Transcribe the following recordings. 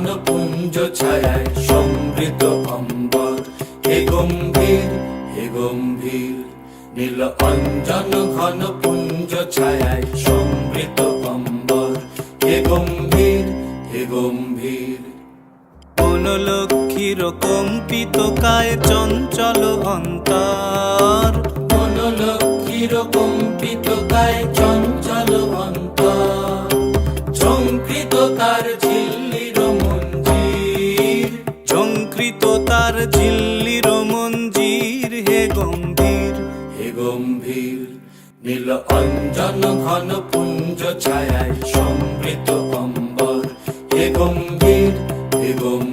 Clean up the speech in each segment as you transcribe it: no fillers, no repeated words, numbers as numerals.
ঘন পুঞ্জ ছায়ায় সমৃত অম্বর। হে গম্ভীর, হে গম্ভীর, নীল অঞ্জন ঘন পুঞ্জ ছায়ায় সমৃত অম্বর। হে গম্ভীর, হে গম্ভীর। বনলক্ষ্মীর কম্পিত কায় চঞ্চল অন্তর। বনলক্ষ্মীর কম্পিত কায় চঞ্চল অন্তর। ঝঙ্কৃত তার ঝিল্লির মঞ্জির। ঝঙ্কৃত তার ঝিল্লির মঞ্জির। হে গম্ভীর, হে গম্ভীর, নীল অঞ্জন ঘন পুঞ্জ ছায়ায় সমৃত অম্বর। হে গম্ভীর, হে গম্ভীর।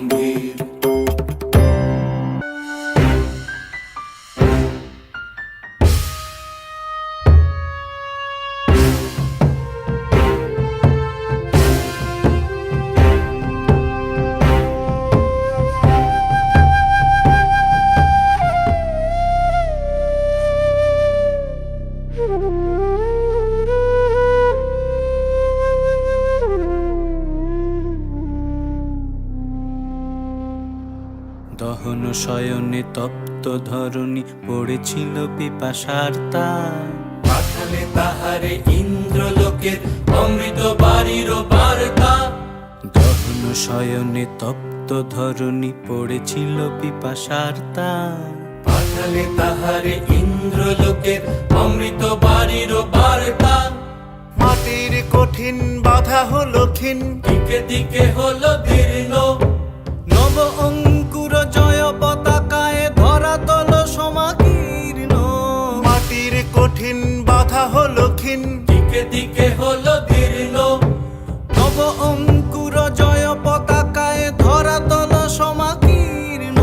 দহন শয়নে তপ্ত ধরণী পড়েছিল পিপাসার তার। পাঠালে তাহারে ইন্দ্রলোকের অমৃত বাড়ির বার্তা। দহন শয়নে তপ্ত ধরণী পড়েছিল পিপাসার তার। পাঠালে তাহারে ইন্দ্রলোকের অমৃত বাড়ির বার্তা। মাটির কঠিন বাধা হলো ক্ষীণ, দিকে দিকে হলো দীর্ণ। নব অঙ্কুর জয় পতাকায় ধরাতল সমাকীর্ণ। মাটির কঠিন বাধা হলো ক্ষীণ, দিকে দিকে হলো দীর্ণ। নব অঙ্কুর জয় পতাকায় ধরাতল সমাকীর্ণ।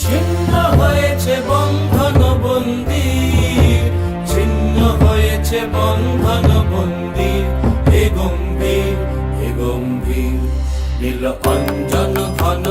ছিন্ন হয়েছে বন্ধন বন্দির। ছিন্ন হয়েছে বন্ধন বন্দির। হে গম্ভীর, হে গম্ভীর, নীল অঞ্জন ঘন